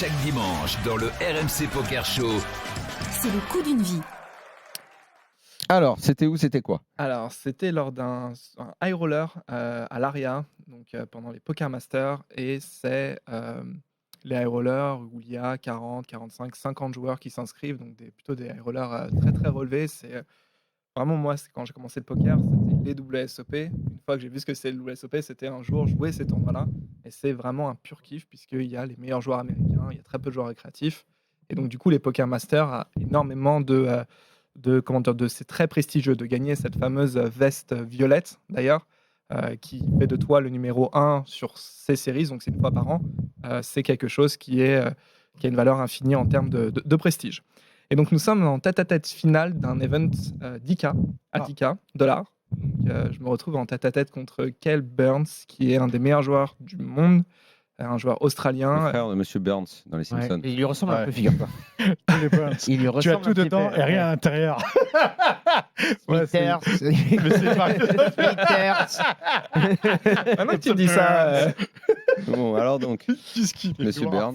Chaque dimanche, dans le RMC Poker Show. C'est le coup d'une vie. Alors, c'était où, c'était quoi? Alors, c'était lors d'un high roller à l'Aria, donc pendant les Poker Masters, et c'est les high rollers où il y a 40, 45, 50 joueurs qui s'inscrivent, donc plutôt des high rollers très très relevés. C'est vraiment moi, c'est quand j'ai commencé le poker, c'était les WSOP. Une fois que j'ai vu ce que c'est le WSOP, c'était un jour jouer ces tournois-là, et c'est vraiment un pur kiff puisqu'il y a les meilleurs joueurs américains, il y a très peu de joueurs récréatifs, et donc du coup les Poker Masters a énormément c'est très prestigieux de gagner cette fameuse veste violette d'ailleurs, qui fait de toi le numéro 1 sur ces séries, donc c'est une fois par an. C'est quelque chose qui a une valeur infinie en termes de prestige. Et donc nous sommes en tête-à-tête finale d'un event 10K à 10K dollars. Donc, je me retrouve en tête-à-tête contre Cale Burns, qui est un des meilleurs joueurs du monde, un joueur Le australien. frère de Monsieur Burns dans les Simpsons. Et il lui ressemble un Ouais. peu, figure-toi. Tous les Burns. Il lui Tu as ressemble tout un petit dedans peu, et rien à l'intérieur. Ouais, Smithers. Mais c'est pas... Maintenant que tu dis ça, Bon, alors donc, Qu'est-ce qu'il est Monsieur noir.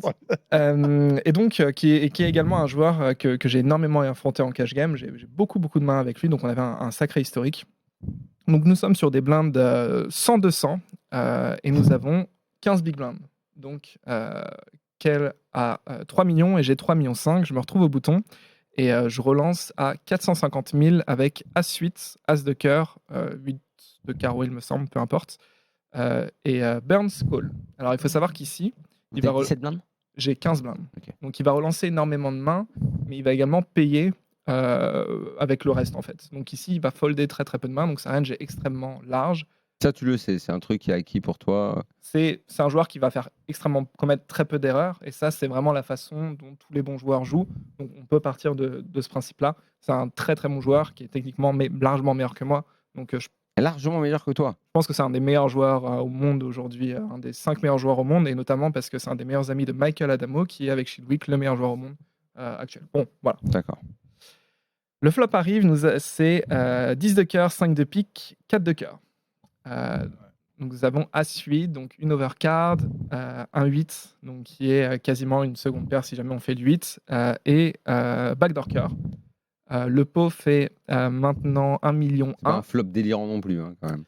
Burns. et donc qui est également un joueur que j'ai énormément affronté en cash game. J'ai beaucoup de mains avec lui, donc on avait un sacré historique. Donc nous sommes sur des blindes 100-200 et nous avons 15 big blinds. Donc Kel a 3 millions et j'ai 3,5 millions. Je me retrouve au bouton et je relance à 450 000 avec As-8, As de cœur, 8 de carreau il me semble, peu importe. Et Burns call. Alors il faut savoir qu'ici, il va 17 blindes. j'ai 15 blindes. Ok. Donc il va relancer énormément de mains, mais il va également payer avec le reste en fait. Donc ici, il va folder très très peu de mains, donc sa range est extrêmement large. Ça, tu le sais, c'est un truc qui est acquis pour toi. C'est un joueur qui va commettre très peu d'erreurs, et ça, c'est vraiment la façon dont tous les bons joueurs jouent. Donc on peut partir de ce principe-là. C'est un très très bon joueur qui est techniquement largement meilleur que moi. Donc je Largement meilleur que toi. pense que c'est un des meilleurs joueurs au monde aujourd'hui, un des 5 meilleurs joueurs au monde, et notamment parce que c'est un des meilleurs amis de Michael Adamo, qui est avec Shieldwick le meilleur joueur au monde actuel. Bon, voilà. D'accord. Le flop arrive, c'est 10 de cœur, 5 de pique, 4 de cœur. Donc nous avons As-8, donc une overcard, un 8, donc qui est quasiment une seconde paire si jamais on fait le 8, et backdoor cœur. Le pot fait maintenant 1,1 million. C'est pas un flop délirant non plus, hein, quand même.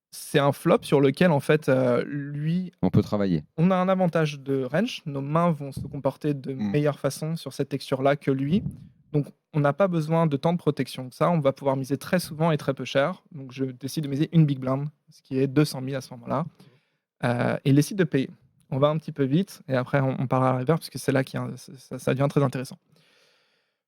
C'est un flop sur lequel, en fait, lui, On peut travailler. on a un avantage de range. Nos mains vont se comporter de meilleure façon sur cette texture-là que lui. Donc, on n'a pas besoin de tant de protection que ça. On va pouvoir miser très souvent et très peu cher. Donc, je décide de miser une big blind, ce qui est 200 000 à ce moment-là. Et il décide de payer. On va un petit peu vite et après, on parlera à la river parce que c'est là que ça devient très intéressant.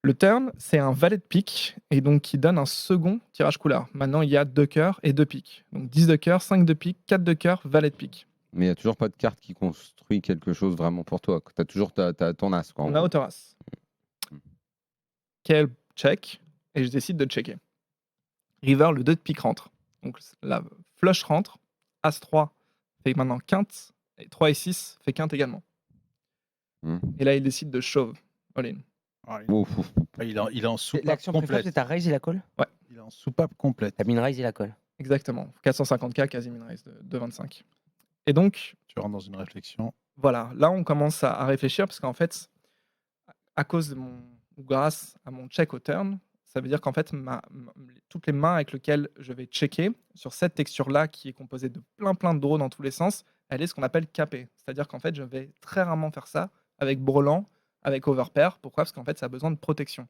Le turn, c'est un valet de pique et donc qui donne un second tirage couleur. Maintenant, il y a 2 cœurs et 2 piques. Donc 10 de cœur, 5 de pique, 4 de cœur, valet de pique. Mais il n'y a toujours pas de carte qui construit quelque chose vraiment pour toi. Tu as toujours ton as. Quoi, en On a gros. hauteur as. Quel check et je décide de checker. River, le 2 de pique rentre. Donc la flush rentre. As 3 fait maintenant quinte. Et 3 et 6 fait quinte également. Et là, il décide de shove. All in. Ah, Ouf, ouf. il est en soupape L'action préférée, complète. c'est ta raise et la call. Il est en soupape complète. Ta min raise et la call. Exactement. 450K, quasi min raise de 25. Et donc, Tu rentres dans une réflexion. voilà, là on commence à réfléchir parce qu'en fait, à cause de ou grâce à mon check au turn, ça veut dire qu'en fait, toutes les mains avec lesquelles je vais checker sur cette texture-là qui est composée de plein de draws dans tous les sens, elle est ce qu'on appelle capée. C'est-à-dire qu'en fait, je vais très rarement faire ça avec brelan, avec overpair. Pourquoi ? Parce qu'en fait, ça a besoin de protection.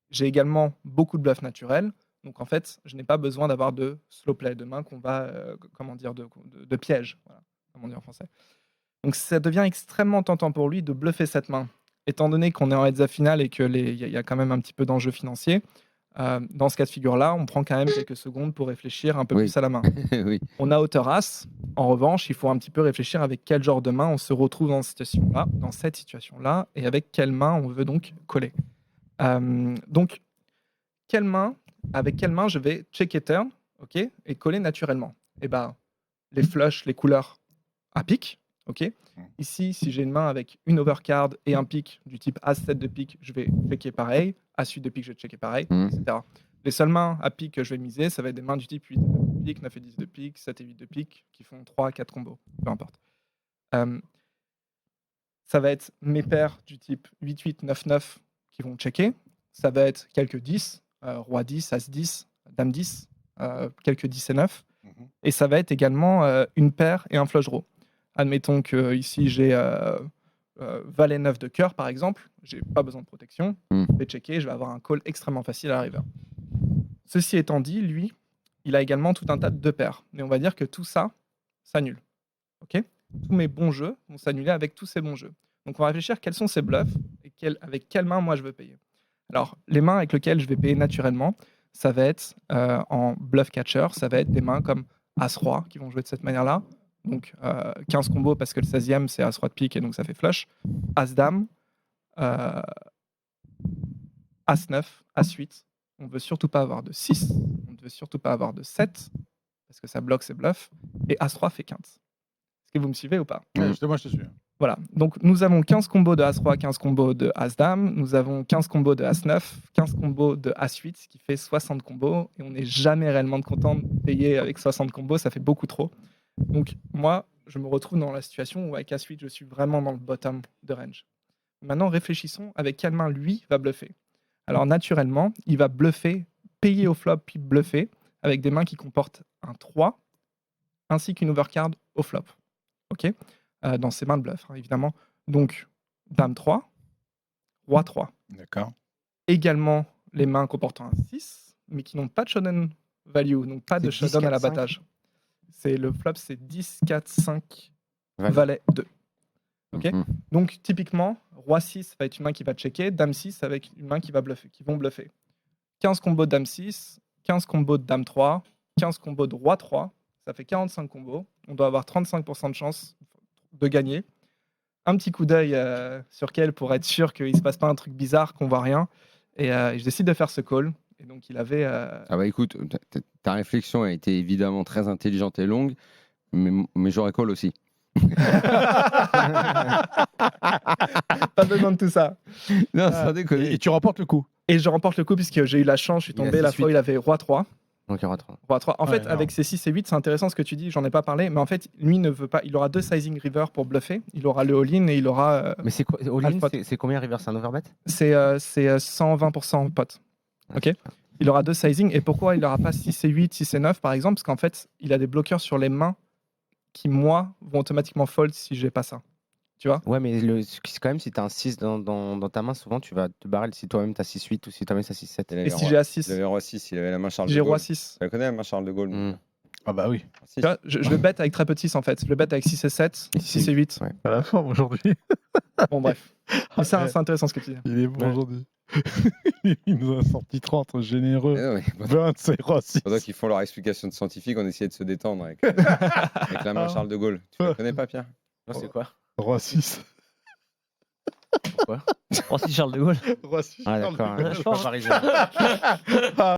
J'ai également beaucoup de bluff naturel. Donc en fait, je n'ai pas besoin d'avoir de slow play, de main qu'on va, de piège, voilà, comme on dit en français. Donc ça devient extrêmement tentant pour lui de bluffer cette main. Étant donné qu'on est en heads-up final et qu'il y a quand même un petit peu d'enjeu financier, dans ce cas de figure-là, on prend quand même quelques secondes pour réfléchir un peu plus à la main. Oui. On a hauteur as. En revanche, il faut un petit peu réfléchir avec quel genre de main on se retrouve dans cette situation-là, et avec quelle main on veut donc coller. Donc, avec quelle main je vais checker turn, ok, et coller naturellement. Et ben, les flushs, les couleurs à pique, ok. Ici, si j'ai une main avec une overcard et un pique du type As-7 de pique, je vais checker pareil. As-8 de pique, je vais checker pareil, etc. Les seules mains à pique que je vais miser, ça va être des mains du type 8 de pique, 9 et 10 de pique, 7 et 8 de pique, qui font 3 à 4 combos, peu importe. Ça va être mes paires du type 8-8, 9-9 qui vont checker. Ça va être quelques 10, roi 10, as 10, dame 10, quelques 10 et 9. Et ça va être également une paire et un flush draw. Admettons que ici j'ai valet 9 de cœur par exemple, j'ai pas besoin de protection, je vais checker, je vais avoir un call extrêmement facile à la river. Ceci étant dit, lui, il a également tout un tas de 2 paires. Mais on va dire que tout ça s'annule. Ok ? Tous mes bons jeux vont s'annuler avec tous ces bons jeux. Donc on va réfléchir quels sont ces bluffs et avec quelles mains moi je veux payer. Alors les mains avec lesquelles je vais payer naturellement, ça va être en bluff catcher, ça va être des mains comme As-Roi qui vont jouer de cette manière-là. Donc 15 combos parce que le 16e c'est As-Roi de pique et donc ça fait flush. As-Dame, As-9, As-8. On ne veut surtout pas avoir de 6, on ne veut surtout pas avoir de 7 parce que ça bloque ses bluffs. Et As-3 fait 15. Est-ce que vous me suivez ou pas ? Moi, je te suis. Voilà, donc nous avons 15 combos de As-Roi, 15 combos de As-Dame, nous avons 15 combos de As-9, 15 combos de As-8, ce qui fait 60 combos, et on n'est jamais réellement content de payer avec 60 combos, ça fait beaucoup trop. Donc moi, je me retrouve dans la situation où avec As-8, je suis vraiment dans le bottom de range. Maintenant, réfléchissons avec quelle main lui va bluffer. Alors naturellement, il va bluffer, payer au flop, puis bluffer, avec des mains qui comportent un 3, ainsi qu'une overcard au flop. Ok ? Dans ses mains de bluff, hein, évidemment. Donc, Dame 3, Roi 3. D'accord. Également, les mains comportant un 6, mais qui n'ont pas de showdown value, donc pas de C'est 10, showdown à 4, 5. l'abattage. Le flop, c'est 10, 4, 5, Valet 2. Ok. Donc, typiquement, Roi 6 va être une main qui va checker, Dame 6 avec une main qui va bluffer, qui vont bluffer. 15 combos de Dame 6, 15 combos de Dame 3, 15 combos de Roi 3, ça fait 45 combos. On doit avoir 35% de chance de gagner. Un petit coup d'œil sur Kel pour être sûr qu'il ne se passe pas un truc bizarre, qu'on voit rien. Et je décide de faire ce call. Et donc, il avait... Ah bah écoute, ta réflexion a été évidemment très intelligente et longue, mais j'aurais call aussi. Pas besoin de tout ça. Non, sans déconner. Et tu remportes le coup. Et je remporte le coup puisque j'ai eu la chance, je suis Il a tombé la 6-8. fois où il avait Roi 3. Donc il y aura 3. Roi 3. En Ouais, fait, avec ses 6 et 8, c'est intéressant ce que tu dis, j'en ai pas parlé, mais en fait, lui ne veut pas. Il aura 2 sizing river pour bluffer. Il aura le all-in et il aura. Mais c'est quoi all-in, Alpha. c'est combien river? C'est un overbet? C'est 120% pot. Ok. Il aura 2 sizing. Et pourquoi il n'aura pas 6 et 8, 6 et 9 par exemple? Parce qu'en fait, il a des bloqueurs sur les mains qui, moi, vont automatiquement fold si j'ai pas ça. Tu vois? Ouais, mais c'est quand même, si tu as un 6 dans ta main, souvent tu vas te barrer si toi-même tu as 6-8 ou si toi-même tu as 6-7. Et si j'ai A6, Il avait roi 6, il avait la main Charles de j'ai Gaulle. Roi 6. Tu la connais la main Charles de Gaulle Mm. Ah bah oui. Si. Tu vois, je le bet avec très peu de 6 en fait. Je le bet avec 6 et 7, 6 et 8. Ouais. À la forme aujourd'hui. Bon, bref. Mais c'est intéressant ce que tu dis. Il est bon Ouais. aujourd'hui. Il nous a sorti 30 généreux. Eh non, mais 20, c'est roi 6. pendant qu'ils font leur explication de scientifique, on essayait de se détendre avec la main Charles de Gaulle. Tu la connais pas, Pierre? Non, c'est quoi? Roi 6. Francis Charles de Gaulle. Roi 6. Ah, d'accord. Ouais, Je suis je pas pense. parisien.